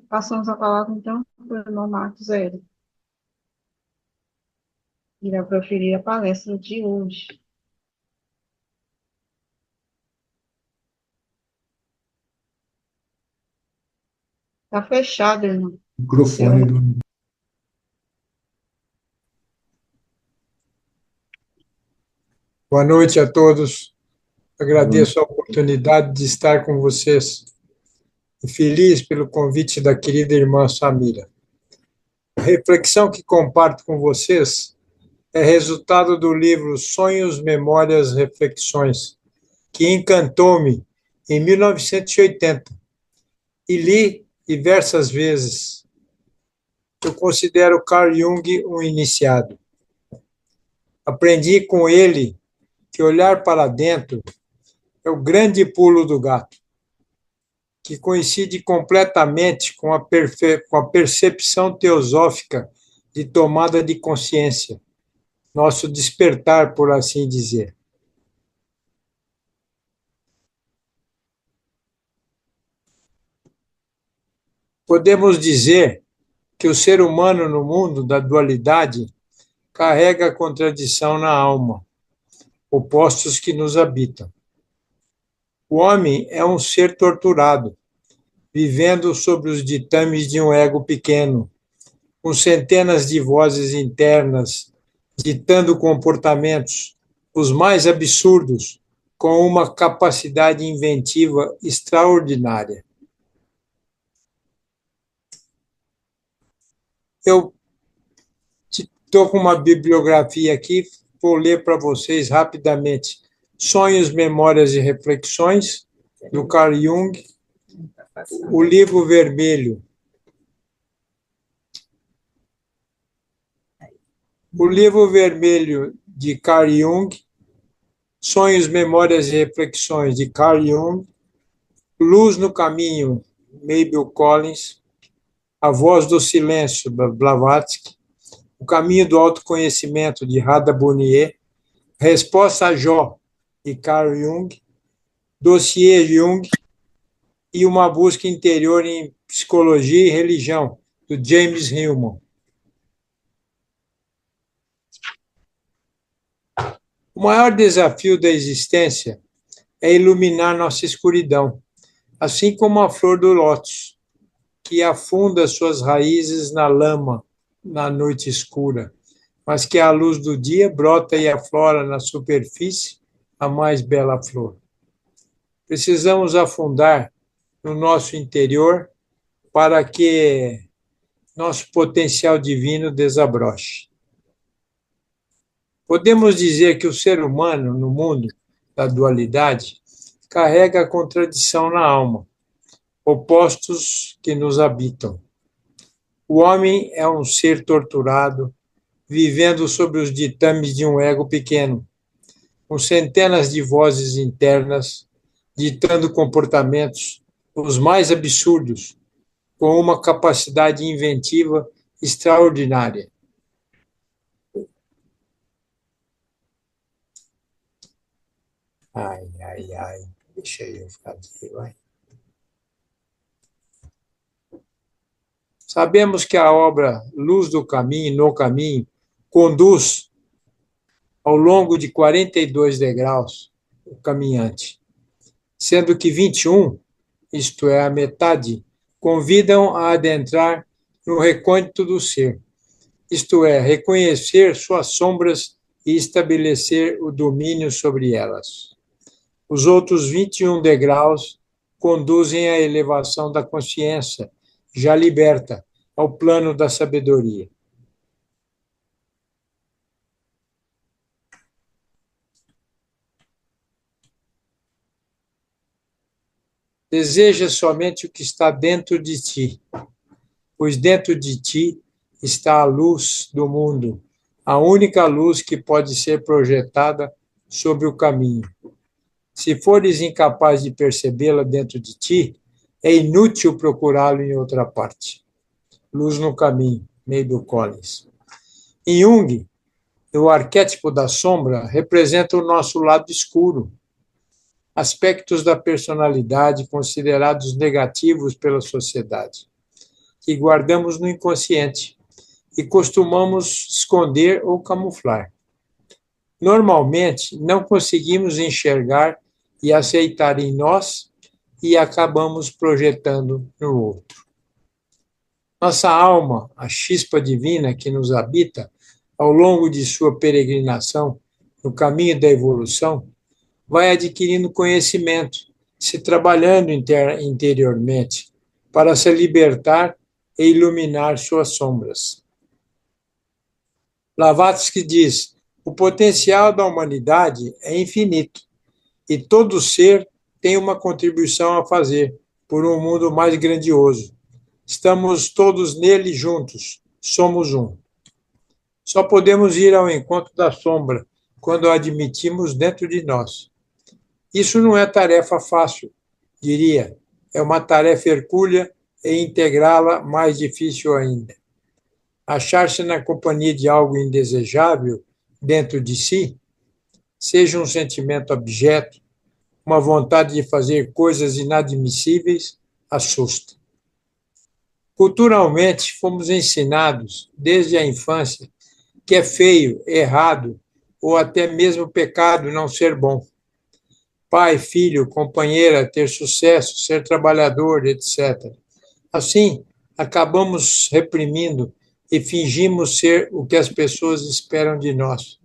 Passamos a palavra, então, para o irmão Marcos Hélio. Irá proferir a palestra de hoje. Está fechado, irmão. Microfone do. Boa noite a todos. Agradeço a oportunidade de estar com vocês e feliz pelo convite da querida irmã Samira. A reflexão que comparto com vocês é resultado do livro Sonhos, Memórias, Reflexões, que encantou-me em 1980 e li diversas vezes. Eu considero Carl Jung um iniciado. Aprendi com ele que olhar para dentro é o grande pulo do gato, que coincide completamente com a percepção teosófica de tomada de consciência, nosso despertar, por assim dizer. Podemos dizer que o ser humano no mundo da dualidade carrega a contradição na alma, opostos que nos habitam. O homem é um ser torturado, vivendo sobre os ditames de um ego pequeno, com centenas de vozes internas, ditando comportamentos, os mais absurdos, com uma capacidade inventiva extraordinária. Eu estou com uma bibliografia aqui, vou ler para vocês rapidamente. Sonhos, Memórias e Reflexões, do Carl Jung, o livro vermelho. O livro vermelho de Carl Jung, Sonhos, Memórias e Reflexões, de Carl Jung, Luz no Caminho, Mabel Collins, A Voz do Silêncio, da Blavatsky, O Caminho do Autoconhecimento, de Radha Bonnier, Resposta a Jó, de Carl Jung, Dossiê Jung e Uma Busca Interior em Psicologia e Religião, do James Hillman. O maior desafio da existência é iluminar nossa escuridão, assim como a flor do lótus, que afunda suas raízes na lama, na noite escura, mas que à luz do dia brota e aflora na superfície a mais bela flor. Precisamos afundar no nosso interior para que nosso potencial divino desabroche. Podemos dizer que o ser humano, no mundo da dualidade, carrega a contradição na alma, opostos que nos habitam. O homem é um ser torturado, vivendo sob os ditames de um ego pequeno, com centenas de vozes internas, ditando comportamentos os mais absurdos, com uma capacidade inventiva extraordinária. Ai, ai, ai, deixa eu ficar aqui, vai. Sabemos que a obra Luz do Caminho, no Caminho, conduz ao longo de 42 degraus o caminhante, sendo que 21, isto é, a metade, convidam a adentrar no recôndito do ser, isto é, reconhecer suas sombras e estabelecer o domínio sobre elas. Os outros 21 degraus conduzem à elevação da consciência, já liberta, ao plano da sabedoria. Deseja somente o que está dentro de ti, pois dentro de ti está a luz do mundo, a única luz que pode ser projetada sobre o caminho. Se fores incapaz de percebê-la dentro de ti, é inútil procurá-lo em outra parte. Luz no Caminho, Mabel Collins. Em Jung, o arquétipo da sombra representa o nosso lado escuro, aspectos da personalidade considerados negativos pela sociedade. que guardamos no inconsciente e costumamos esconder ou camuflar. Normalmente, não conseguimos enxergar e aceitar em nós e acabamos projetando no outro. Nossa alma, a chispa divina que nos habita, ao longo de sua peregrinação no caminho da evolução, vai adquirindo conhecimento, se trabalhando interiormente para se libertar e iluminar suas sombras. Blavatsky diz: o potencial da humanidade é infinito e todo ser tem uma contribuição a fazer por um mundo mais grandioso. Estamos todos nele juntos, somos um. Só podemos ir ao encontro da sombra quando a admitimos dentro de nós. Isso não é tarefa fácil, diria. É uma tarefa hercúlea e integrá-la mais difícil ainda. Achar-se na companhia de algo indesejável dentro de si, seja um sentimento abjeto, uma vontade de fazer coisas inadmissíveis, assusta. Culturalmente, fomos ensinados, desde a infância, que é feio, errado ou até mesmo pecado não ser bom. Pai, filho, companheira, ter sucesso, ser trabalhador, etc. Assim, acabamos reprimindo e fingimos ser o que as pessoas esperam de nós.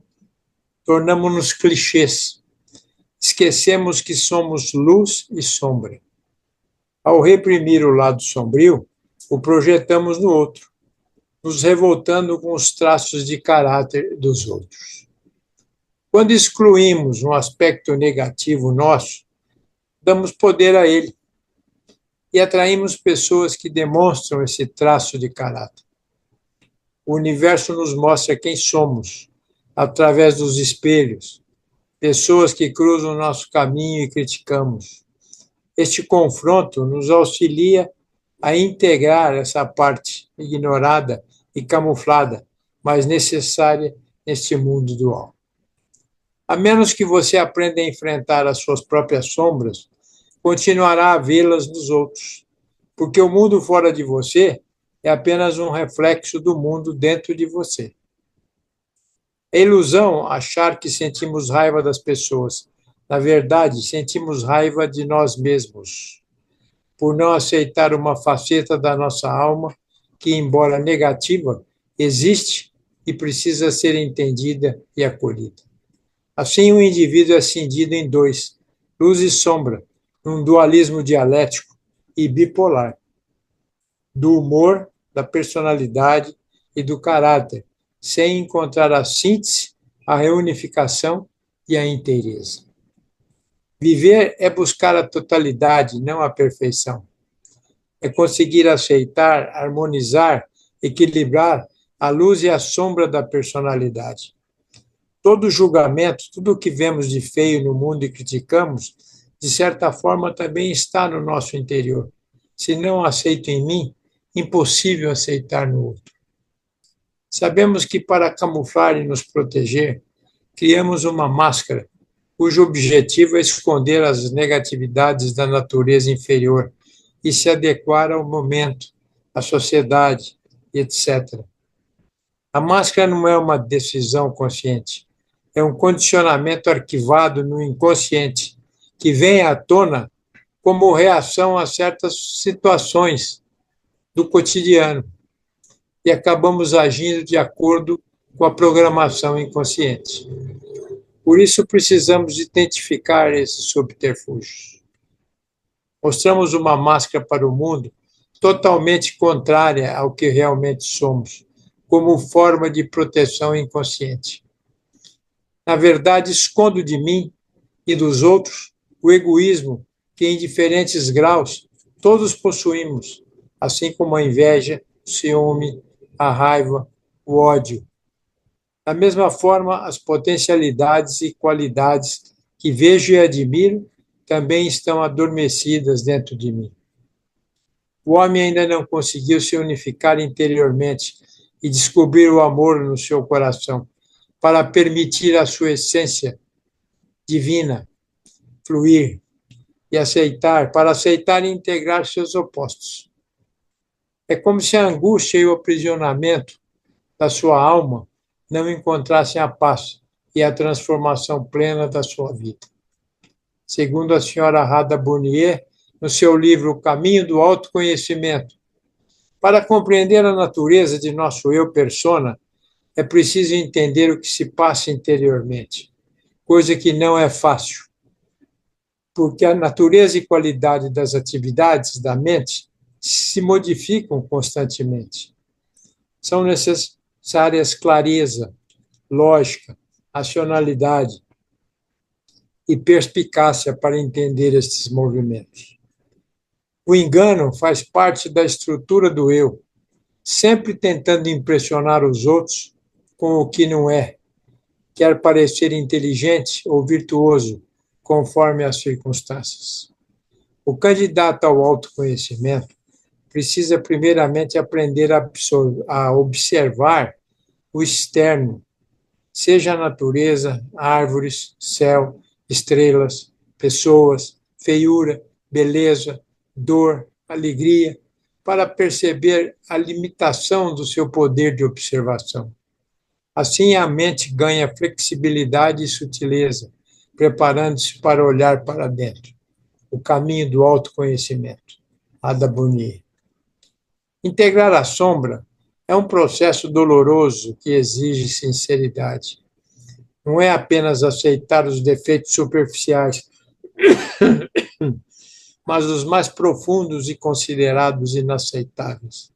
Tornamos-nos clichês. Esquecemos que somos luz e sombra. Ao reprimir o lado sombrio, o projetamos no outro, nos revoltando com os traços de caráter dos outros. Quando excluímos um aspecto negativo nosso, damos poder a ele e atraímos pessoas que demonstram esse traço de caráter. O universo nos mostra quem somos, através dos espelhos, pessoas que cruzam nosso caminho e criticamos. Este confronto nos auxilia a integrar essa parte ignorada e camuflada, mas necessária neste mundo dual. A menos que você aprenda a enfrentar as suas próprias sombras, continuará a vê-las nos outros, porque o mundo fora de você é apenas um reflexo do mundo dentro de você. É ilusão achar que sentimos raiva das pessoas. Na verdade, sentimos raiva de nós mesmos, por não aceitar uma faceta da nossa alma que, embora negativa, existe e precisa ser entendida e acolhida. Assim, o indivíduo é cindido em dois, luz e sombra, num dualismo dialético e bipolar, do humor, da personalidade e do caráter, sem encontrar a síntese, a reunificação e a inteireza. Viver é buscar a totalidade, não a perfeição. É conseguir aceitar, harmonizar, equilibrar a luz e a sombra da personalidade. Todo julgamento, tudo o que vemos de feio no mundo e criticamos, de certa forma também está no nosso interior. Se não aceito em mim, impossível aceitar no outro. Sabemos que para camuflar e nos proteger, criamos uma máscara, cujo objetivo é esconder as negatividades da natureza inferior e se adequar ao momento, à sociedade, etc. A máscara não é uma decisão consciente, é um condicionamento arquivado no inconsciente, que vem à tona como reação a certas situações do cotidiano e acabamos agindo de acordo com a programação inconsciente. Por isso, precisamos identificar esses subterfúgios. Mostramos uma máscara para o mundo totalmente contrária ao que realmente somos, como forma de proteção inconsciente. Na verdade, escondo de mim e dos outros o egoísmo que, em diferentes graus, todos possuímos, assim como a inveja, o ciúme, a raiva, o ódio. Da mesma forma, as potencialidades e qualidades que vejo e admiro também estão adormecidas dentro de mim. O homem ainda não conseguiu se unificar interiormente e descobrir o amor no seu coração, para permitir a sua essência divina fluir e aceitar, para aceitar e integrar seus opostos. É como se a angústia e o aprisionamento da sua alma não encontrassem a paz e a transformação plena da sua vida. Segundo a senhora Rada Bonnier, no seu livro O Caminho do Autoconhecimento, para compreender a natureza de nosso eu persona, é preciso entender o que se passa interiormente, coisa que não é fácil, porque a natureza e qualidade das atividades da mente se modificam constantemente. São necessárias clareza, lógica, racionalidade e perspicácia para entender estes movimentos. O engano faz parte da estrutura do eu, sempre tentando impressionar os outros com o que não é, quer parecer inteligente ou virtuoso, conforme as circunstâncias. O candidato ao autoconhecimento precisa primeiramente aprender a observar o externo, seja a natureza, árvores, céu, estrelas, pessoas, feiura, beleza, dor, alegria, para perceber a limitação do seu poder de observação. Assim, a mente ganha flexibilidade e sutileza, preparando-se para olhar para dentro. O caminho do autoconhecimento. Ada Bonnier. Integrar a sombra é um processo doloroso que exige sinceridade. Não é apenas aceitar os defeitos superficiais, mas os mais profundos e considerados inaceitáveis.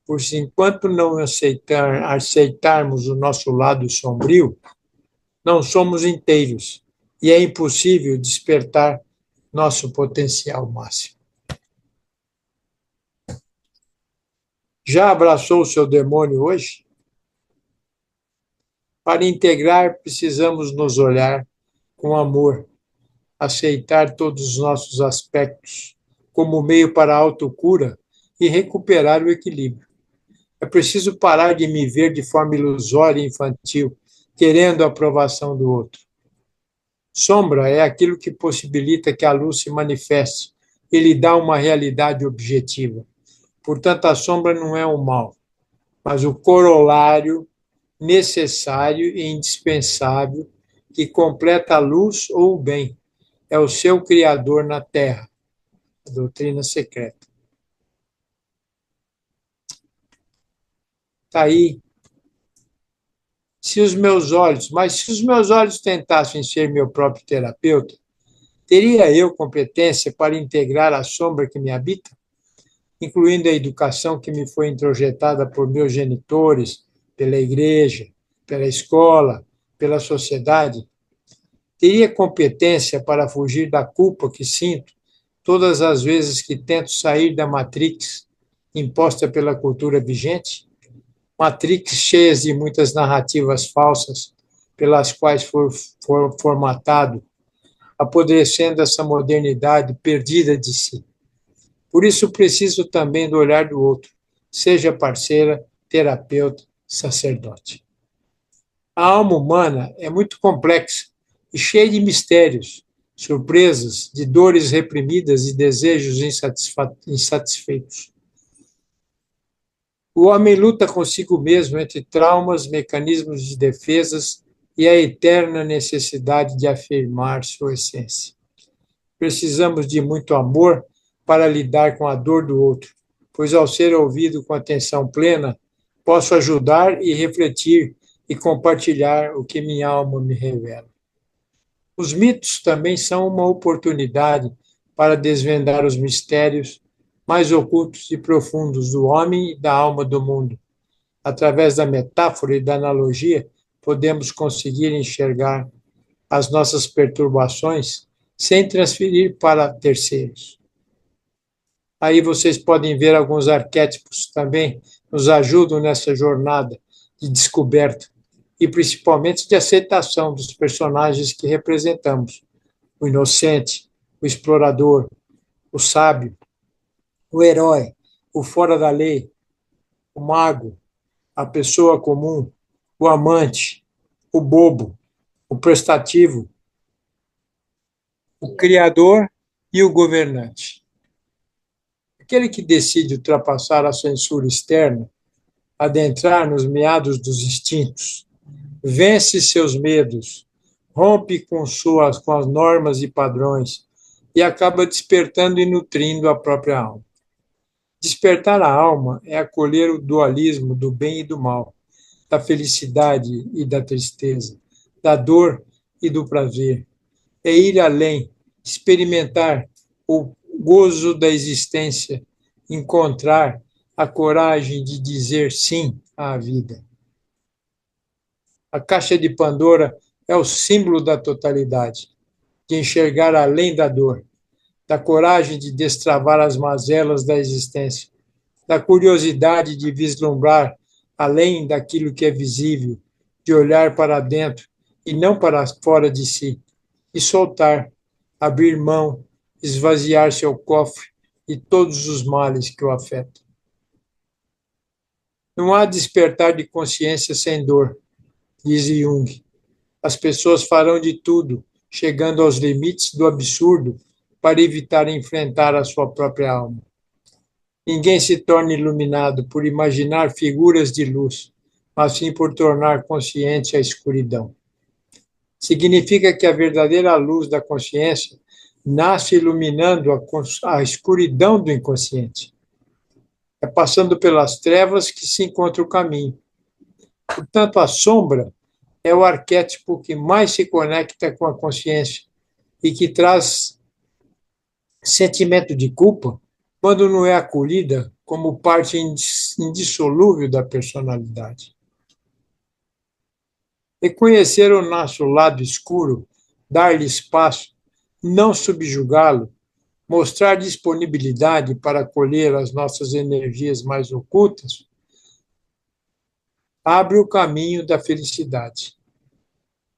Pois enquanto não aceitarmos o nosso lado sombrio, não somos inteiros e é impossível despertar nosso potencial máximo. Já abraçou o seu demônio hoje? Para integrar, precisamos nos olhar com amor, aceitar todos os nossos aspectos como meio para a autocura e recuperar o equilíbrio. É preciso parar de me ver de forma ilusória e infantil, querendo a aprovação do outro. Sombra é aquilo que possibilita que a luz se manifeste e lhe dá uma realidade objetiva. Portanto, a sombra não é o mal, mas o corolário necessário e indispensável que completa a luz ou o bem. É o seu Criador na Terra. A doutrina secreta. Está aí. Se os meus olhos tentassem ser meu próprio terapeuta, teria eu competência para integrar a sombra que me habita, incluindo a educação que me foi introjetada por meus genitores, pela igreja, pela escola, pela sociedade? Teria competência para fugir da culpa que sinto todas as vezes que tento sair da matrix imposta pela cultura vigente? Matrix cheias de muitas narrativas falsas pelas quais for formatado, apodrecendo essa modernidade perdida de si. Por isso preciso também do olhar do outro, seja parceira, terapeuta, sacerdote. A alma humana é muito complexa e cheia de mistérios, surpresas, de dores reprimidas e desejos insatisfeitos. O homem luta consigo mesmo entre traumas, mecanismos de defesas e a eterna necessidade de afirmar sua essência. Precisamos de muito amor para lidar com a dor do outro, pois ao ser ouvido com atenção plena, posso ajudar e refletir e compartilhar o que minha alma me revela. Os mitos também são uma oportunidade para desvendar os mistérios mais ocultos e profundos do homem e da alma do mundo. Através da metáfora e da analogia, podemos conseguir enxergar as nossas perturbações sem transferir para terceiros. Aí vocês podem ver alguns arquétipos também nos ajudam nessa jornada de descoberta e principalmente de aceitação dos personagens que representamos. O inocente, o explorador, o sábio, o herói, o fora da lei, o mago, a pessoa comum, o amante, o bobo, o prestativo, o criador e o governante. Aquele que decide ultrapassar a censura externa, adentrar nos meados dos instintos, vence seus medos, rompe com as normas e padrões e acaba despertando e nutrindo a própria alma. Despertar a alma é acolher o dualismo do bem e do mal, da felicidade e da tristeza, da dor e do prazer. É ir além, experimentar o gozo da existência, encontrar a coragem de dizer sim à vida. A caixa de Pandora é o símbolo da totalidade, de enxergar além da dor, da coragem de destravar as mazelas da existência, da curiosidade de vislumbrar além daquilo que é visível, de olhar para dentro e não para fora de si, e soltar, abrir mão, esvaziar seu cofre e todos os males que o afetam. Não há despertar de consciência sem dor, diz Jung. As pessoas farão de tudo, chegando aos limites do absurdo, para evitar enfrentar a sua própria alma. Ninguém se torna iluminado por imaginar figuras de luz, mas sim por tornar consciente a escuridão. Significa que a verdadeira luz da consciência nasce iluminando a escuridão do inconsciente. É passando pelas trevas que se encontra o caminho. Portanto, a sombra é o arquétipo que mais se conecta com a consciência e que traz sentimento de culpa quando não é acolhida como parte indissolúvel da personalidade. Reconhecer o nosso lado escuro, dar-lhe espaço, não subjugá-lo, mostrar disponibilidade para acolher as nossas energias mais ocultas, abre o caminho da felicidade.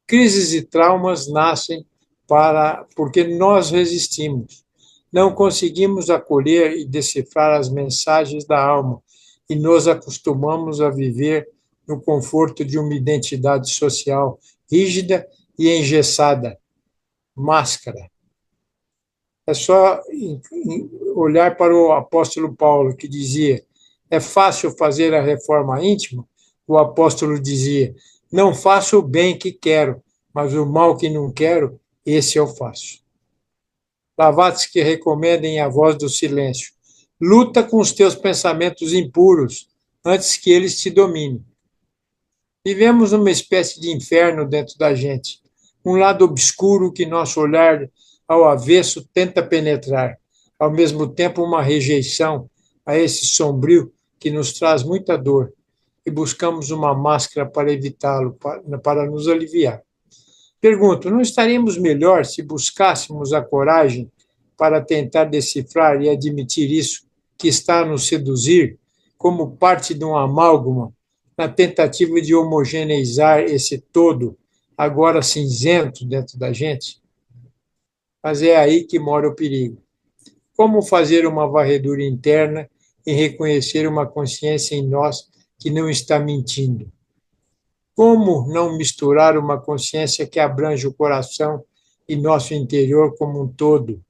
Crises e traumas nascem porque nós resistimos. Não conseguimos acolher e decifrar as mensagens da alma e nos acostumamos a viver no conforto de uma identidade social rígida e engessada, máscara. É só olhar para o apóstolo Paulo, que dizia: é fácil fazer a reforma íntima? O apóstolo dizia: não faço o bem que quero, mas o mal que não quero, esse eu faço. Blavatsky recomenda em A Voz do Silêncio: luta com os teus pensamentos impuros antes que eles te dominem. Vivemos numa espécie de inferno dentro da gente, um lado obscuro que nosso olhar ao avesso tenta penetrar, ao mesmo tempo uma rejeição a esse sombrio que nos traz muita dor, e buscamos uma máscara para evitá-lo, para nos aliviar. Pergunto, não estaríamos melhor se buscássemos a coragem para tentar decifrar e admitir isso que está a nos seduzir como parte de um amálgama, na tentativa de homogeneizar esse todo, agora cinzento dentro da gente? Mas é aí que mora o perigo. Como fazer uma varredura interna e reconhecer uma consciência em nós que não está mentindo? Como não misturar uma consciência que abrange o coração e nosso interior como um todo,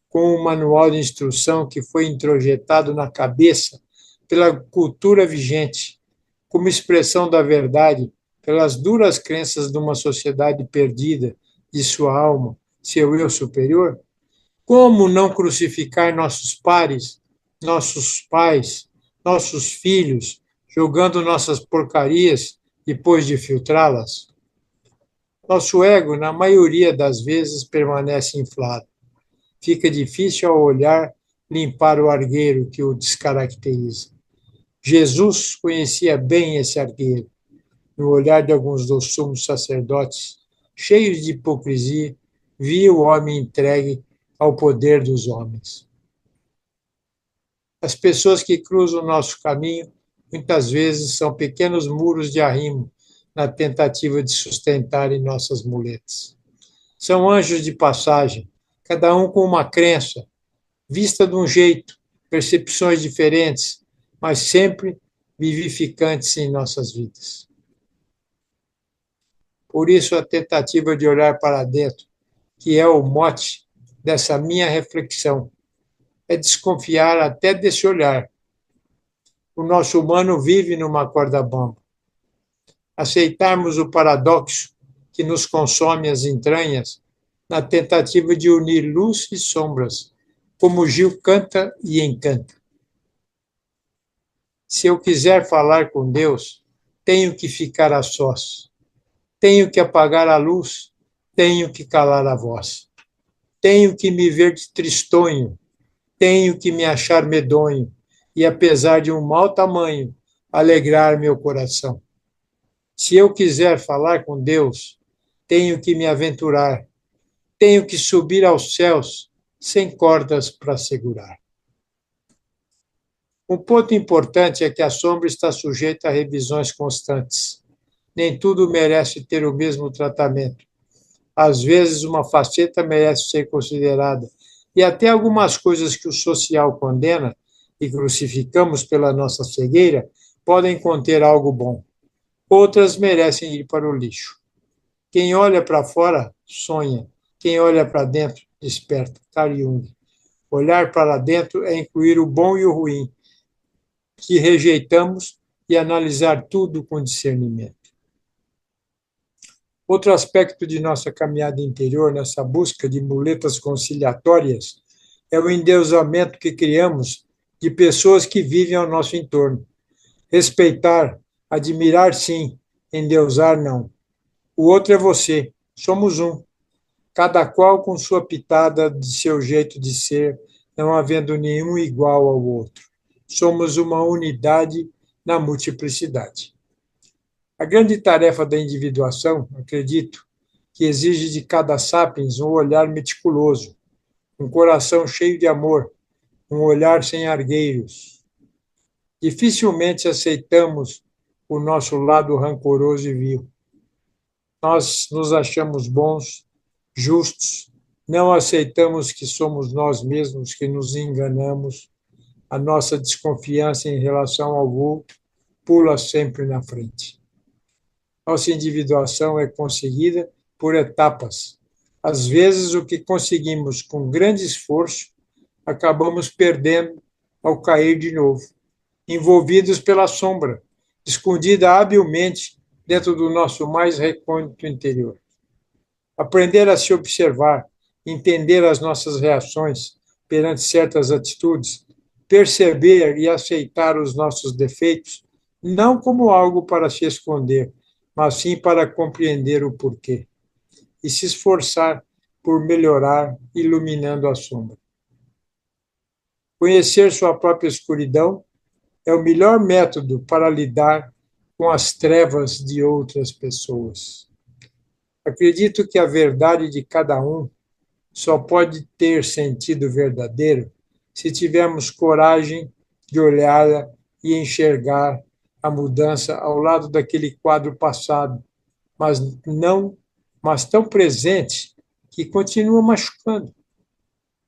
com um manual de instrução que foi introjetado na cabeça pela cultura vigente, como expressão da verdade, pelas duras crenças de uma sociedade perdida de sua alma, seu eu superior? Como não crucificar nossos pares, nossos pais, nossos filhos, jogando nossas porcarias depois de filtrá-las? Nosso ego, na maioria das vezes, permanece inflado. Fica difícil ao olhar limpar o argueiro que o descaracteriza. Jesus conhecia bem esse argueiro. No olhar de alguns dos sumos sacerdotes, cheios de hipocrisia, via o homem entregue ao poder dos homens. As pessoas que cruzam o nosso caminho, muitas vezes, são pequenos muros de arrimo na tentativa de sustentarem nossas muletas. São anjos de passagem, cada um com uma crença, vista de um jeito, percepções diferentes, mas sempre vivificantes em nossas vidas. Por isso, a tentativa de olhar para dentro, que é o mote dessa minha reflexão, é desconfiar até desse olhar. O nosso humano vive numa corda bamba. Aceitarmos o paradoxo que nos consome as entranhas na tentativa de unir luz e sombras, como Gil canta e encanta. Se eu quiser falar com Deus, tenho que ficar a sós. Tenho que apagar a luz, tenho que calar a voz. Tenho que me ver de tristonho, tenho que me achar medonho, e apesar de um mau tamanho, alegrar meu coração. Se eu quiser falar com Deus, tenho que me aventurar, tenho que subir aos céus, sem cordas para segurar. Um ponto importante é que a sombra está sujeita a revisões constantes. Nem tudo merece ter o mesmo tratamento. Às vezes, uma faceta merece ser considerada, e até algumas coisas que o social condena e crucificamos pela nossa cegueira podem conter algo bom. Outras merecem ir para o lixo. Quem olha para fora, sonha. Quem olha para dentro, desperta. Carl Jung. Olhar para dentro é incluir o bom e o ruim, que rejeitamos, e analisar tudo com discernimento. Outro aspecto de nossa caminhada interior, nessa busca de muletas conciliatórias, é o endeusamento que criamos de pessoas que vivem ao nosso entorno. Respeitar, admirar sim, endeusar não. O outro é você, somos um, cada qual com sua pitada de seu jeito de ser, não havendo nenhum igual ao outro. Somos uma unidade na multiplicidade. A grande tarefa da individuação, acredito, que exige de cada sapiens um olhar meticuloso, um coração cheio de amor, um olhar sem argueiros. Dificilmente aceitamos o nosso lado rancoroso e vil. Nós nos achamos bons, justos, não aceitamos que somos nós mesmos que nos enganamos, a nossa desconfiança em relação ao outro pula sempre na frente. Nossa individuação é conseguida por etapas. Às vezes, o que conseguimos com grande esforço, acabamos perdendo ao cair de novo, envolvidos pela sombra, escondida habilmente dentro do nosso mais recôndito interior. Aprender a se observar, entender as nossas reações perante certas atitudes, perceber e aceitar os nossos defeitos, não como algo para se esconder, mas sim para compreender o porquê, e se esforçar por melhorar, iluminando a sombra. Conhecer sua própria escuridão é o melhor método para lidar com as trevas de outras pessoas. Acredito que a verdade de cada um só pode ter sentido verdadeiro se tivermos coragem de olhar e enxergar a mudança ao lado daquele quadro passado, mas tão presente que continua machucando.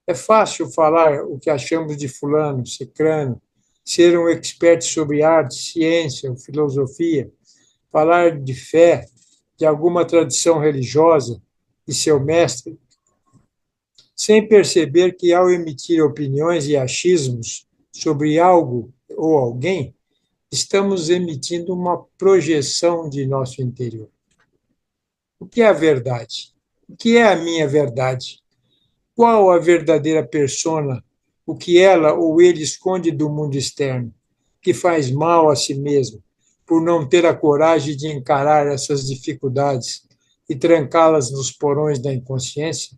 É fácil falar o que achamos de fulano, cicrano, ser um expert sobre arte, ciência ou filosofia, falar de fé, de alguma tradição religiosa, de seu mestre, sem perceber que, ao emitir opiniões e achismos sobre algo ou alguém, estamos emitindo uma projeção de nosso interior. O que é a verdade? O que é a minha verdade? Qual a verdadeira persona? O que ela ou ele esconde do mundo externo, que faz mal a si mesmo, por não ter a coragem de encarar essas dificuldades e trancá-las nos porões da inconsciência?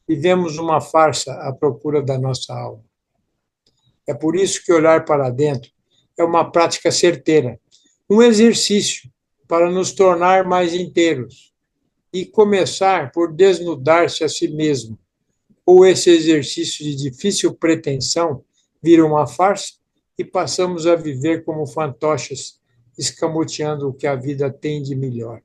Vivemos uma farsa à procura da nossa alma. É por isso que olhar para dentro é uma prática certeira, um exercício para nos tornar mais inteiros e começar por desnudar-se a si mesmo. Ou esse exercício de difícil pretensão vira uma farsa e passamos a viver como fantoches, escamoteando o que a vida tem de melhor.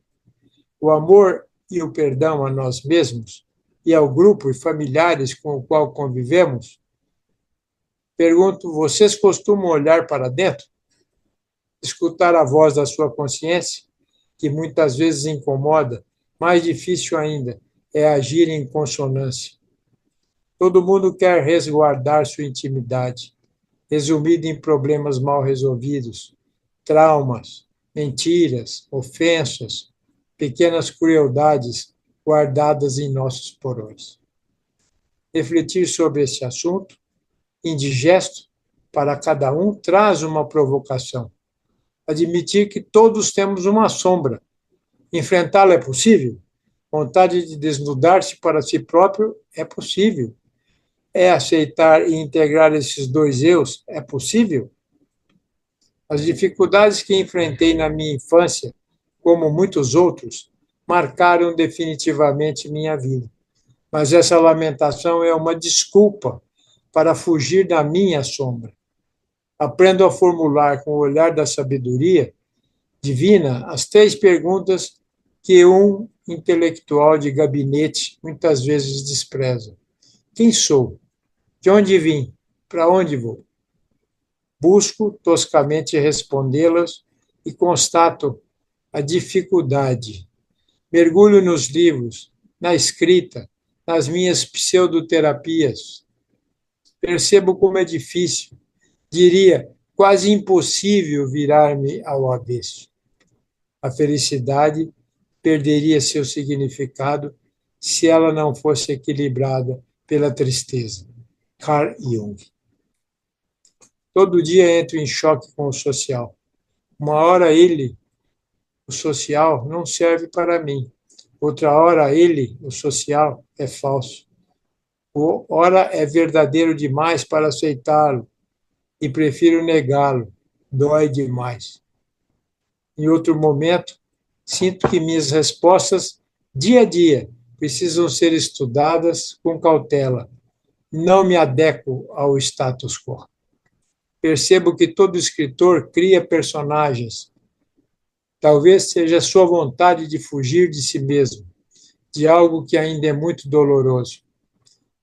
O amor e o perdão a nós mesmos e ao grupo e familiares com o qual convivemos. Pergunto, vocês costumam olhar para dentro? Escutar a voz da sua consciência, que muitas vezes incomoda, mais difícil ainda é agir em consonância. Todo mundo quer resguardar sua intimidade, resumida em problemas mal resolvidos, traumas, mentiras, ofensas, pequenas crueldades guardadas em nossos porões. Refletir sobre esse assunto, indigesto para cada um, traz uma provocação. Admitir que todos temos uma sombra. Enfrentá-la é possível? Vontade de desnudar-se para si próprio é possível. É aceitar e integrar esses dois eus? É possível? As dificuldades que enfrentei na minha infância, como muitos outros, marcaram definitivamente minha vida. Mas essa lamentação é uma desculpa para fugir da minha sombra. Aprendo a formular com o olhar da sabedoria divina as 3 perguntas que um intelectual de gabinete muitas vezes despreza. Quem sou? De onde vim? Para onde vou? Busco toscamente respondê-las e constato a dificuldade. Mergulho nos livros, na escrita, nas minhas pseudoterapias. Percebo como é difícil, diria quase impossível virar-me ao avesso. A felicidade perderia seu significado se ela não fosse equilibrada pela tristeza. Carl Jung. Todo dia entro em choque com o social. Uma hora ele, o social, não serve para mim. Outra hora ele, o social, é falso. Ora é verdadeiro demais para aceitá-lo e prefiro negá-lo. Dói demais. Em outro momento, sinto que minhas respostas, dia a dia, precisam ser estudadas com cautela. Não me adequo ao status quo. Percebo que todo escritor cria personagens. Talvez seja a sua vontade de fugir de si mesmo, de algo que ainda é muito doloroso.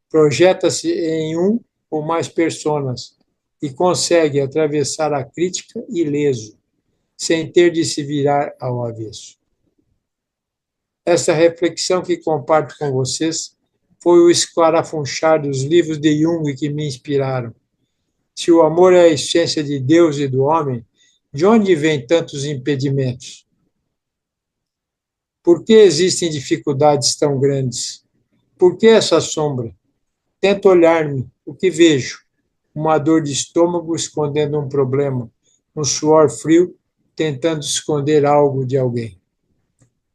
Projeta-se em um ou mais personas e consegue atravessar a crítica ileso, sem ter de se virar ao avesso. Essa reflexão que comparto com vocês foi o escarafunchar dos livros de Jung que me inspiraram. Se o amor é a essência de Deus e do homem, de onde vêm tantos impedimentos? Por que existem dificuldades tão grandes? Por que essa sombra? Tento olhar-me, o que vejo? Uma dor de estômago escondendo um problema, um suor frio tentando esconder algo de alguém.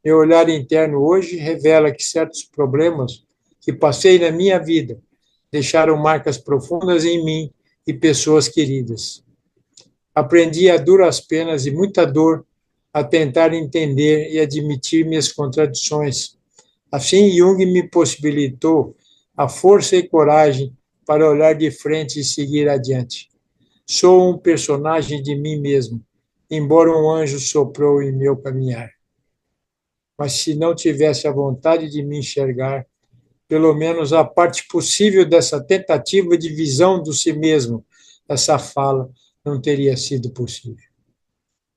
Meu olhar interno hoje revela que certos problemas que passei na minha vida deixaram marcas profundas em mim e pessoas queridas. Aprendi a duras penas e muita dor a tentar entender e admitir minhas contradições. Assim, Jung me possibilitou a força e coragem para olhar de frente e seguir adiante. Sou um personagem de mim mesmo, embora um anjo soprou em meu caminhar. Mas se não tivesse a vontade de me enxergar, pelo menos a parte possível dessa tentativa de visão do si mesmo, essa fala não teria sido possível.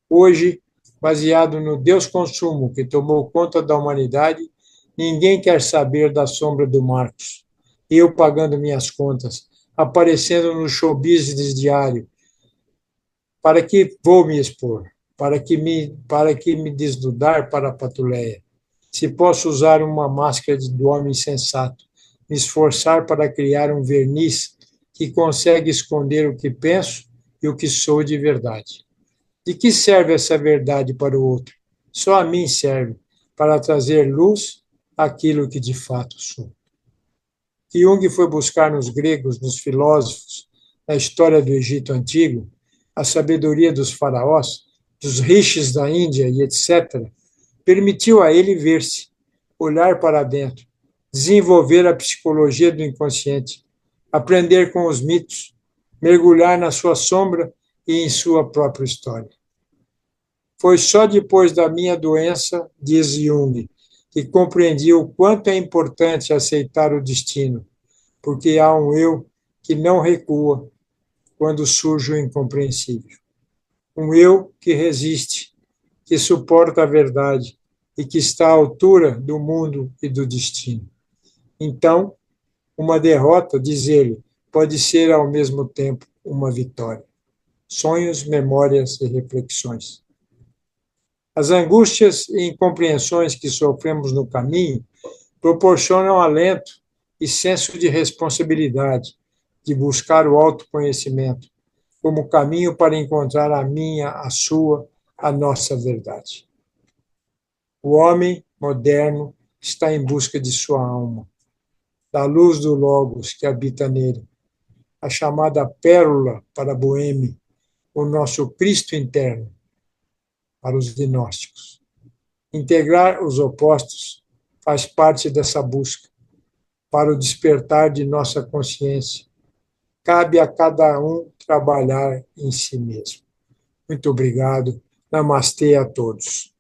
Hoje, baseado no Deus consumo que tomou conta da humanidade, ninguém quer saber da sombra do Marcos. Eu pagando minhas contas, aparecendo no show business diário. Para que vou me expor? Para que me desnudar para a patuleia? Se posso usar uma máscara do homem sensato, me esforçar para criar um verniz que consegue esconder o que penso e o que sou de verdade. De que serve essa verdade para o outro? Só a mim serve, para trazer luz àquilo que de fato sou. Que Jung foi buscar nos gregos, nos filósofos, na história do Egito Antigo, a sabedoria dos faraós, dos rishis da Índia e etc., permitiu a ele ver-se, olhar para dentro, desenvolver a psicologia do inconsciente, aprender com os mitos, mergulhar na sua sombra e em sua própria história. Foi só depois da minha doença, diz Jung, que compreendi o quanto é importante aceitar o destino, porque há um eu que não recua quando surge o incompreensível. Um eu que resiste, que suporta a verdade e que está à altura do mundo e do destino. Então, Uma derrota, diz ele, pode ser ao mesmo tempo uma vitória. Sonhos, memórias e reflexões. As angústias e incompreensões que sofremos no caminho proporcionam alento e senso de responsabilidade, de buscar o autoconhecimento como caminho para encontrar a minha, a sua, a nossa verdade. O homem moderno está em busca de sua alma, da luz do Logos que habita nele, a chamada pérola para Boêmio, o nosso Cristo interno, para os gnósticos. Integrar os opostos faz parte dessa busca, para o despertar de nossa consciência. Cabe a cada um trabalhar em si mesmo. Muito obrigado. Namastê a todos.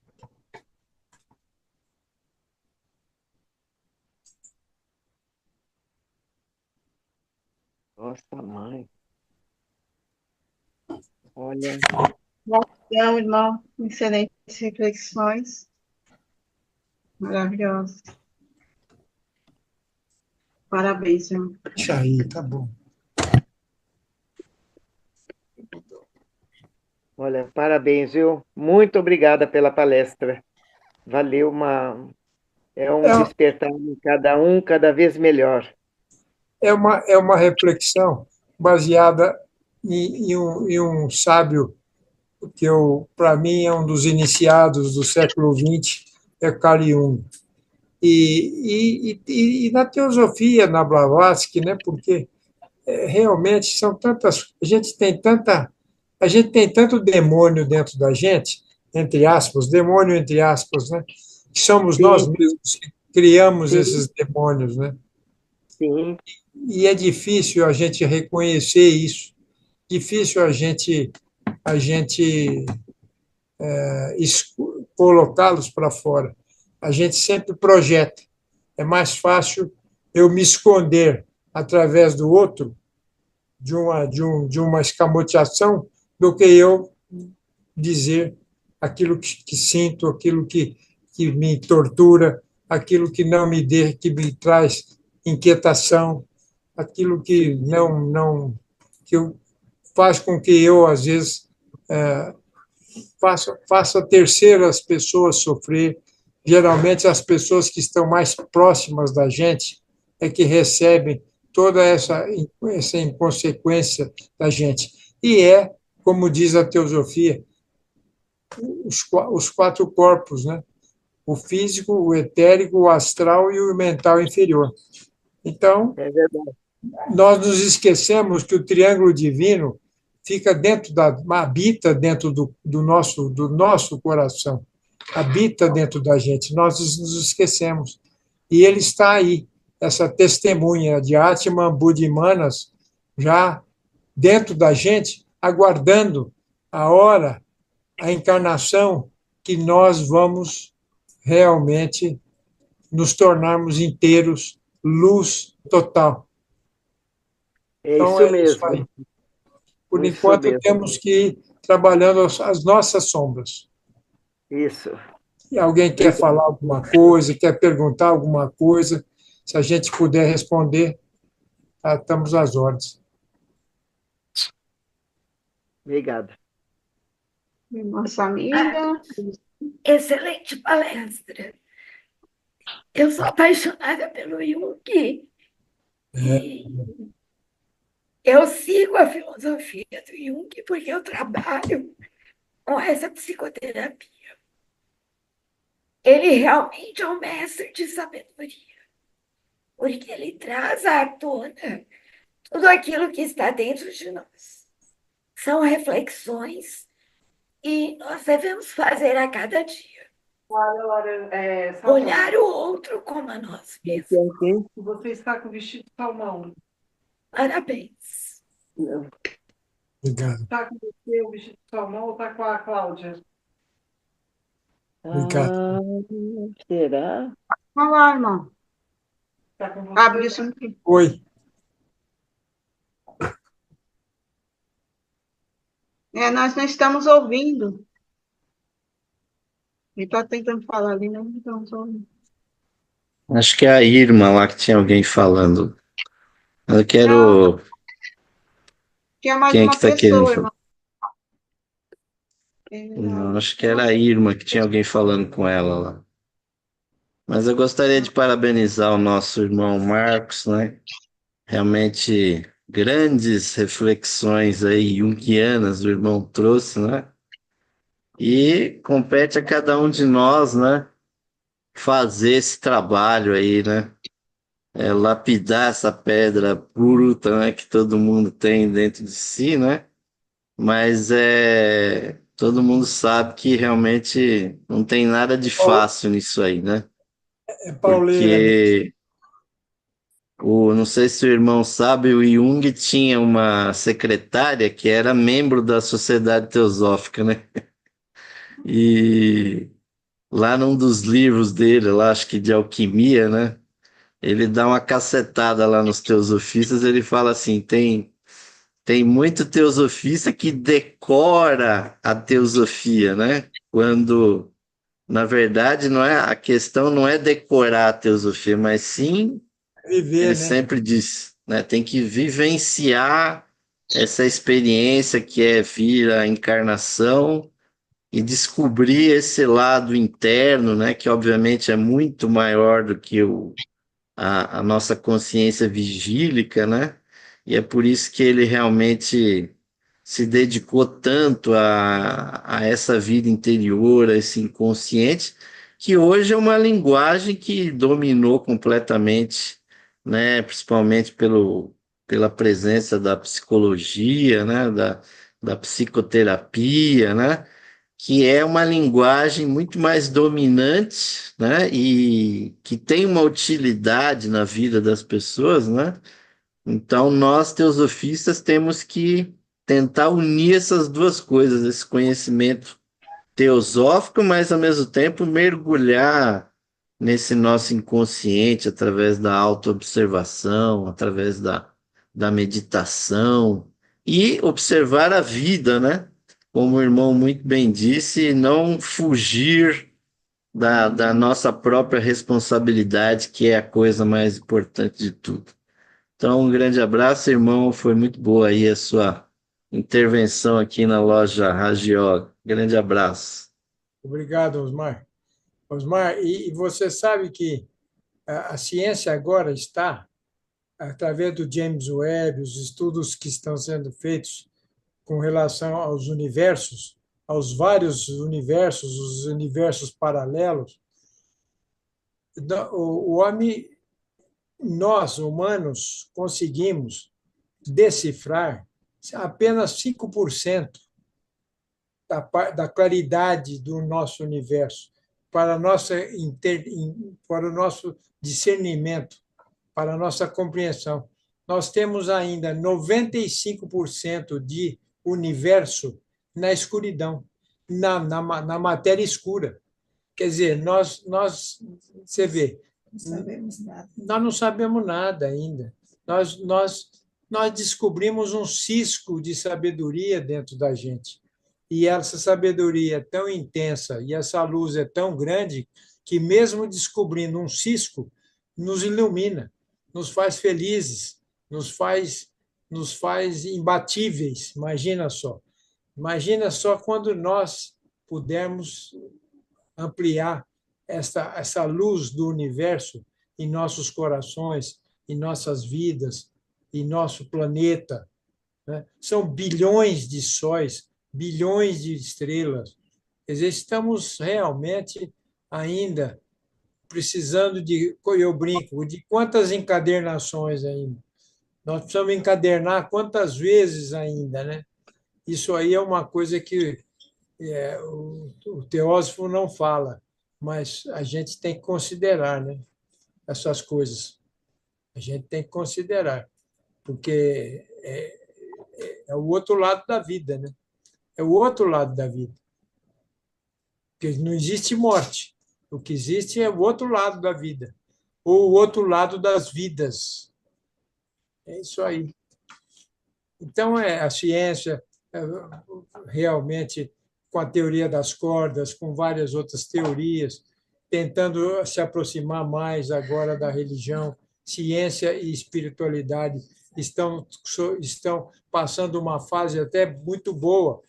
Nossa, mãe. Olha, Gratidão, irmão. Excelentes reflexões. Maravilhosas. Parabéns, irmão. Deixa aí, tá bom. olha, parabéns, viu? Muito obrigada pela palestra. Valeu é um É, despertar em cada um cada vez melhor. é uma reflexão baseada em um sábio que, para mim, é um dos iniciados do século XX, é Carl Jung. E na teosofia, na Blavatsky, né, porque realmente são tantas. A gente tem tanto demônio dentro da gente, entre aspas, demônio entre aspas, né, que somos nós Sim, mesmos que criamos sim, esses demônios, né? sim. E é difícil a gente reconhecer isso, difícil a gente colocá-los para fora. A gente sempre projeta. É mais fácil eu me esconder através do outro, de uma escamoteação, do que eu dizer aquilo que sinto, aquilo que me tortura, aquilo que não me dê, que me traz inquietação, aquilo que não que faz com que eu às vezes faça terceiras pessoas sofrer. Geralmente as pessoas que estão mais próximas da gente é que recebem toda essa inconsequência da gente. E como diz a teosofia, os quatro corpos, né? O físico, o etérico, o astral e o mental inferior. Então, É verdade. nós nos esquecemos que o triângulo divino fica habita dentro do nosso coração, habita dentro da gente. Nós nos esquecemos. E ele está aí, essa testemunha de Atman Buddhimanas, já dentro da gente, aguardando a hora, a encarnação que nós vamos realmente nos tornarmos inteiros, luz total. É Então, isso é isso aí. mesmo. Por Isso enquanto, mesmo. temos que ir trabalhando as nossas sombras. Isso. E alguém quer Obrigado. falar alguma coisa, quer perguntar alguma coisa, se a gente puder responder, estamos às ordens. Obrigado. Irmã Samira. Excelente palestra. Eu sou apaixonada pelo Jung e eu sigo a filosofia do Jung porque eu trabalho com essa psicoterapia. Ele realmente é um mestre de sabedoria, porque ele traz à tona tudo aquilo que está dentro de nós. São reflexões e nós devemos fazer a cada dia. Olhar o outro como a nós mesmos. Você está com o vestido salmão. Parabéns. Obrigado. Está com você o vestido salmão ou está com a Cláudia? Obrigado. Ah, será? Olá, irmão. Está com você? Abre isso aqui. Oi. Nós não estamos ouvindo. Ele está tentando falar ali, não estamos ouvindo. Acho que é a Irma lá que tinha alguém falando. Eu Não, quero. que é mais Quem é que uma está querendo pessoa, falar? irmão. Não, acho que era a Irma que tinha alguém falando com ela lá. Mas eu gostaria de parabenizar o nosso irmão Marcos, né? Realmente grandes reflexões aí junguianas o irmão trouxe, né? E compete a cada um de nós, né? Fazer esse trabalho aí, né? Lapidar essa pedra bruta, né? Que todo mundo tem dentro de si, né? Mas todo mundo sabe que realmente não tem nada de fácil nisso aí, né? É pauleira mesmo. Porque não sei se o irmão sabe, o Jung tinha uma secretária que era membro da Sociedade Teosófica, né? E lá num dos livros dele, lá acho que de alquimia, né? Ele dá uma cacetada lá nos teosofistas, ele fala assim, tem muito teosofista que decora a teosofia, né? Quando, na verdade, não é, a questão não é decorar a teosofia, mas sim, ele Viver, né? sempre diz, né? Tem que vivenciar essa experiência que é vir a encarnação e descobrir esse lado interno, né? Que obviamente é muito maior do que a nossa consciência vigílica, né? E é por isso que ele realmente se dedicou tanto a essa vida interior, a esse inconsciente, que hoje é uma linguagem que dominou completamente, né? Principalmente pela presença da psicologia, né? Da psicoterapia, né? Que é uma linguagem muito mais dominante, né? E que tem uma utilidade na vida das pessoas, né? Então, nós, teosofistas, temos que tentar unir essas duas coisas, esse conhecimento teosófico, mas ao mesmo tempo mergulhar nesse nosso inconsciente através da autoobservação, através da meditação e observar a vida, né? Como o irmão muito bem disse, não fugir da nossa própria responsabilidade, que é a coisa mais importante de tudo. Então, um grande abraço, irmão. Foi muito boa aí a sua intervenção aqui na loja Ragiog. Grande abraço. Obrigado, Osmar. Osmar, e você sabe que a ciência agora está, através do James Webb, os estudos que estão sendo feitos com relação aos universos, aos vários universos, os universos paralelos, o homem, nós, humanos, conseguimos decifrar apenas 5% da claridade do nosso universo para, a nossa para o nosso discernimento, para a nossa compreensão. Nós temos ainda 95% de universo na escuridão, na matéria escura. Quer dizer, você vê, nós não sabemos nada ainda. Nós descobrimos um cisco de sabedoria dentro da gente. E essa sabedoria é tão intensa e essa luz é tão grande que, mesmo descobrindo um cisco, nos ilumina, nos faz felizes, nos faz imbatíveis. Imagina só quando nós pudermos ampliar essa luz do universo em nossos corações, em nossas vidas, em nosso planeta. Né? São bilhões de sóis, bilhões de estrelas. Quer dizer, estamos realmente ainda precisando de, eu brinco, de quantas encadernações ainda? Nós precisamos encadernar quantas vezes ainda, né? Isso aí é uma coisa que o teósofo não fala, mas a gente tem que considerar, né? Essas coisas. A gente tem que considerar, porque é o outro lado da vida, né? É o outro lado da vida. Porque não existe morte. O que existe é o outro lado da vida, ou o outro lado das vidas. É isso aí. Então, a ciência, realmente, com a teoria das cordas, com várias outras teorias, tentando se aproximar mais agora da religião, ciência e espiritualidade estão passando uma fase até muito boa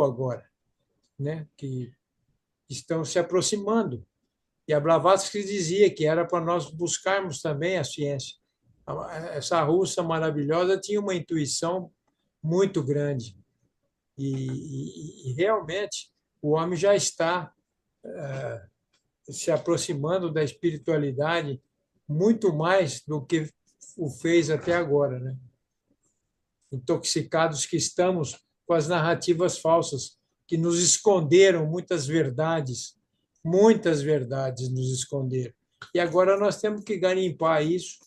agora, né? Que estão se aproximando. E a Blavatsky dizia que era para nós buscarmos também a ciência. Essa russa maravilhosa tinha uma intuição muito grande. E realmente o homem já está se aproximando da espiritualidade muito mais do que o fez até agora, né? Intoxicados que estamos com as narrativas falsas que nos esconderam muitas verdades nos esconderam. E agora nós temos que garimpar isso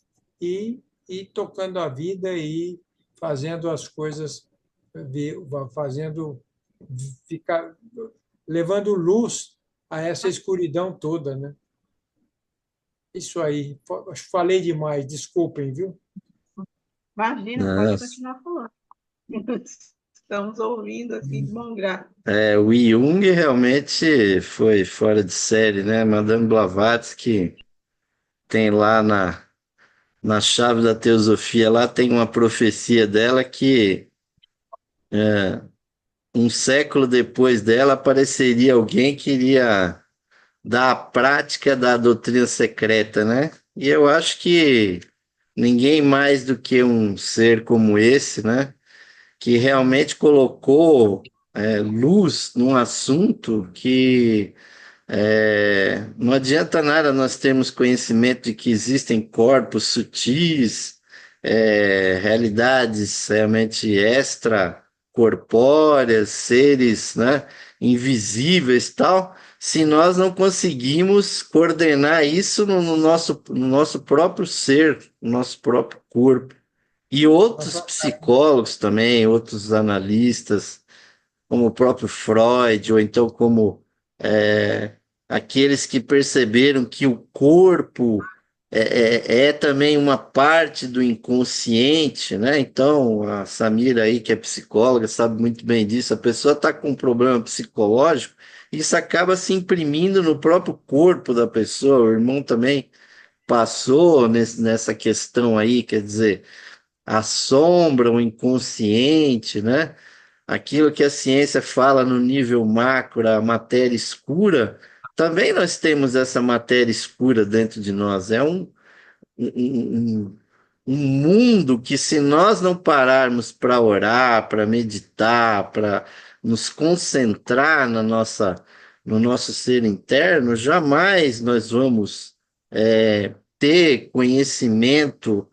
e ir tocando a vida e fazendo as coisas, fazendo ficar, levando luz a essa escuridão toda, né? Isso aí. Falei demais, desculpem, viu? Imagina, pode Nossa. continuar falando. Estamos ouvindo assim de bom grado. O Jung realmente foi fora de série, né? Madame Blavatsky tem lá na chave da teosofia, lá tem uma profecia dela que um século depois dela apareceria alguém que iria dar a prática da doutrina secreta, né? E eu acho que ninguém mais do que um ser como esse, né? Que realmente colocou luz num assunto que não adianta nada nós termos conhecimento de que existem corpos sutis, realidades realmente extracorpóreas, seres, né, invisíveis e tal, se nós não conseguimos coordenar isso no nosso próprio ser, no nosso próprio corpo. E outros psicólogos também, outros analistas, como o próprio Freud, ou então como é, aqueles que perceberam que o corpo é também uma parte do inconsciente, né? Então, a Samira aí, que é psicóloga, sabe muito bem disso. A pessoa está com um problema psicológico, isso acaba se imprimindo no próprio corpo da pessoa. O irmão também passou nessa questão aí, quer dizer, a sombra, o inconsciente, né? Aquilo que a ciência fala no nível macro, a matéria escura, também nós temos essa matéria escura dentro de nós. É um, um mundo que, se nós não pararmos para orar, para meditar, para nos concentrar no nosso ser interno, jamais nós vamos ter conhecimento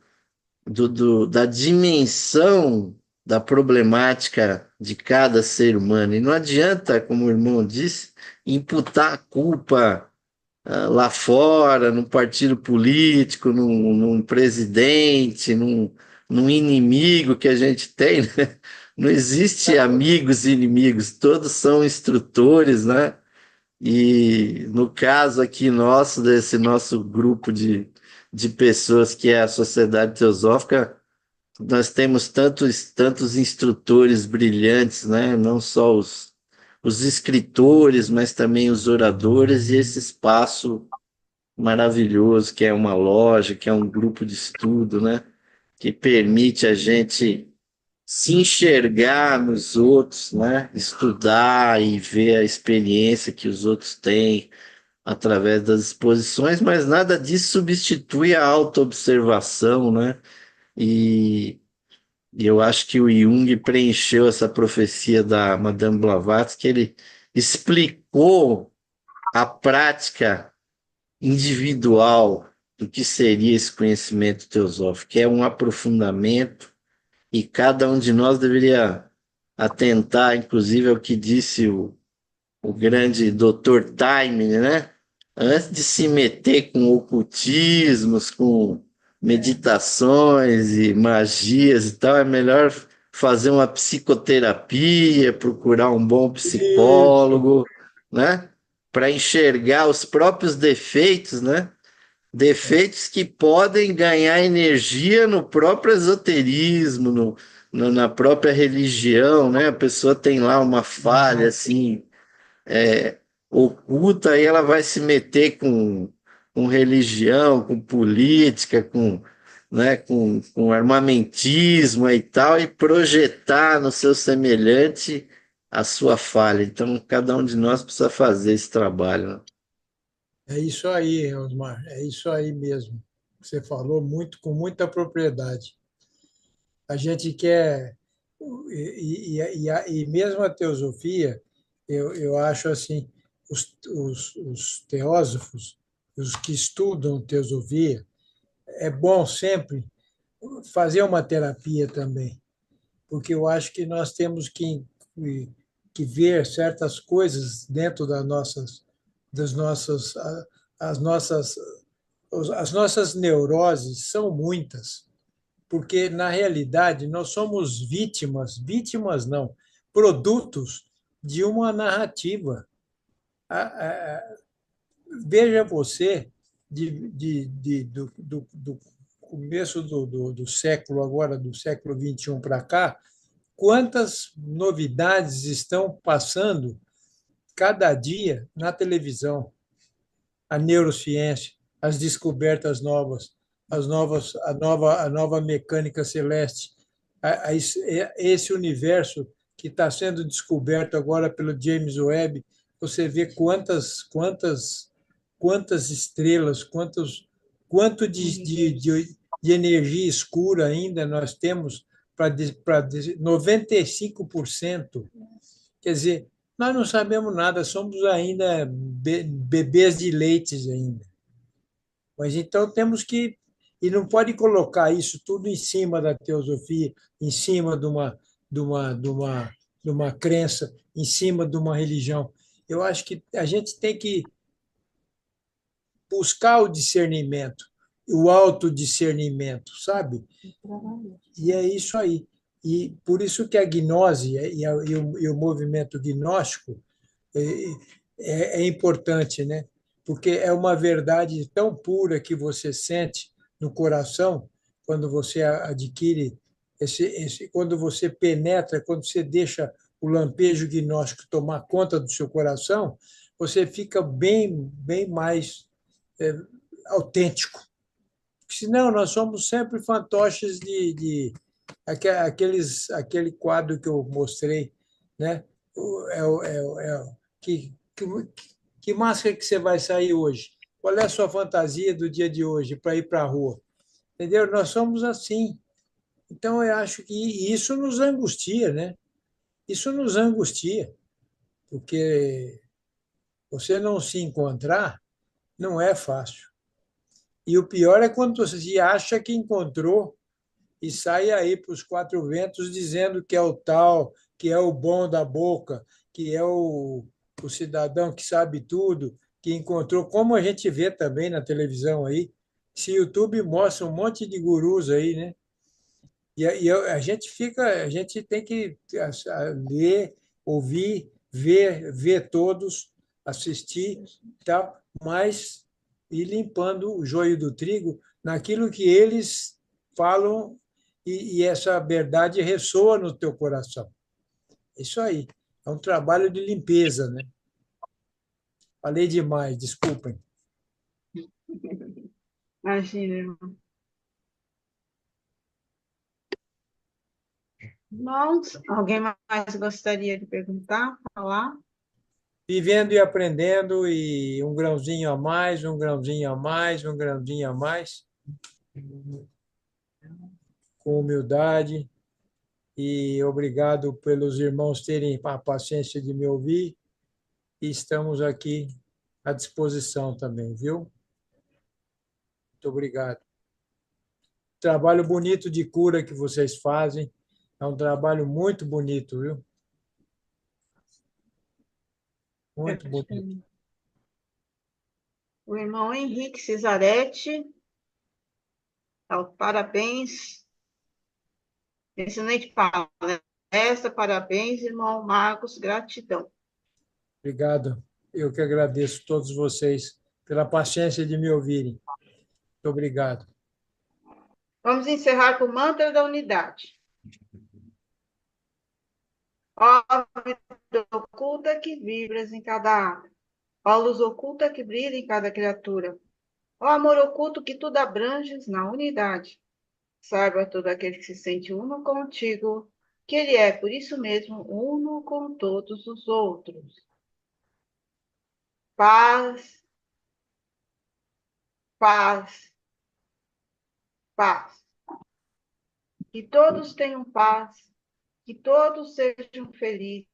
da dimensão da problemática de cada ser humano. E não adianta, como o irmão disse, imputar a culpa lá fora, num partido político, num presidente, num inimigo que a gente tem, né? Não existe amigos e inimigos, todos são instrutores, né? E no caso aqui nosso, desse nosso grupo de pessoas que é a Sociedade Teosófica, nós temos tantos instrutores brilhantes, né? Não só os escritores, mas também os oradores, e esse espaço maravilhoso que é uma loja, que é um grupo de estudo, né? Que permite a gente se enxergar nos outros, né? Estudar e ver a experiência que os outros têm através das exposições, mas nada disso substitui a autoobservação, né? E, e eu acho que o Jung preencheu essa profecia da Madame Blavatsky, ele explicou a prática individual do que seria esse conhecimento teosófico, que é um aprofundamento, e cada um de nós deveria atentar, inclusive, ao que disse o grande Dr. Time, né? Antes de se meter com ocultismos, com meditações e magias e tal, é melhor fazer uma psicoterapia, procurar um bom psicólogo, né? Para enxergar os próprios defeitos, né? Defeitos que podem ganhar energia no próprio esoterismo, na própria religião, né? A pessoa tem lá uma falha assim oculta, aí ela vai se meter com religião, com política, né, com armamentismo e tal, e projetar no seu semelhante a sua falha. Então, cada um de nós precisa fazer esse trabalho, né? É isso aí, Osmar, é isso aí mesmo. Você falou muito, com muita propriedade. A gente quer, e mesmo a teosofia, eu acho assim, os teósofos, os que estudam teosofia, é bom sempre fazer uma terapia também, porque eu acho que nós temos que ver certas coisas dentro das nossas, as nossas, as nossas neuroses são muitas, porque na realidade nós somos vítimas não, produtos de uma narrativa. Veja você, do começo do século, agora do século XXI para cá, quantas novidades estão passando cada dia na televisão, a neurociência, as descobertas novas, a nova mecânica celeste, esse universo que está sendo descoberto agora pelo James Webb, você vê quantas estrelas, quanto de energia escura ainda nós temos para 95%. Quer dizer, nós não sabemos nada, somos ainda bebês de leites ainda. Mas então temos que. E não pode colocar isso tudo em cima da teosofia, em cima de uma crença, em cima de uma religião. Eu acho que a gente tem que buscar o discernimento, o autodiscernimento, sabe? E é isso aí. E por isso que a gnose e o movimento gnóstico é, é importante, né? Porque é uma verdade tão pura que você sente no coração quando você adquire quando você penetra, quando você deixa o lampejo gnóstico tomar conta do seu coração, você fica bem mais é, autêntico. Senão, nós somos sempre fantoches aquele quadro que eu mostrei, né? Que máscara que você vai sair hoje? Qual é a sua fantasia do dia de hoje para ir para a rua? Entendeu? Nós somos assim. Então, eu acho que isso nos angustia, né? Isso nos angustia, porque você não se encontrar não é fácil. E o pior é quando você acha que encontrou e sai aí para os quatro ventos dizendo que é o tal, que é o bom da boca, que é o cidadão que sabe tudo, que encontrou, como a gente vê também na televisão aí. Se o YouTube mostra um monte de gurus aí, né? A gente a gente tem que ler, ouvir, ver todos, assistir, tal, mas ir limpando o joio do trigo naquilo que eles falam e essa verdade ressoa no teu coração. Isso aí. É um trabalho de limpeza, né? Falei demais, desculpem. Imagina, irmão. Irmãos, alguém mais gostaria de perguntar, falar? Vivendo e aprendendo, e um grãozinho a mais, um grãozinho a mais, um grãozinho a mais, com humildade. E obrigado pelos irmãos terem a paciência de me ouvir. E estamos aqui à disposição também, viu? Muito obrigado. Trabalho bonito de cura que vocês fazem. É um trabalho muito bonito, viu? Muito bonito. O irmão Henrique Cesarete, parabéns. Excelente palestra, parabéns, irmão Marcos, gratidão. Obrigado. Eu que agradeço a todos vocês pela paciência de me ouvirem. Muito obrigado. Vamos encerrar com o mantra da unidade. Ó vida oculta que vibras em cada árvore, ó luz oculta que brilha em cada criatura, Ó amor oculto que tudo abranges na unidade. Saiba todo aquele que se sente uno contigo, que ele é, por isso mesmo, uno com todos os outros. Paz, paz, paz. Que todos tenham paz, que todos sejam felizes,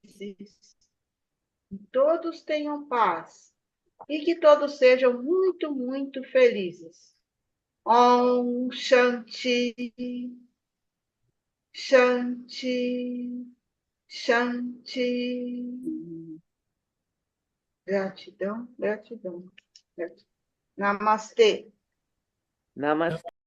que todos tenham paz e que todos sejam muito, muito felizes. Om Shanti, Shanti, Shanti. Gratidão, gratidão, gratidão. Namastê. Namastê.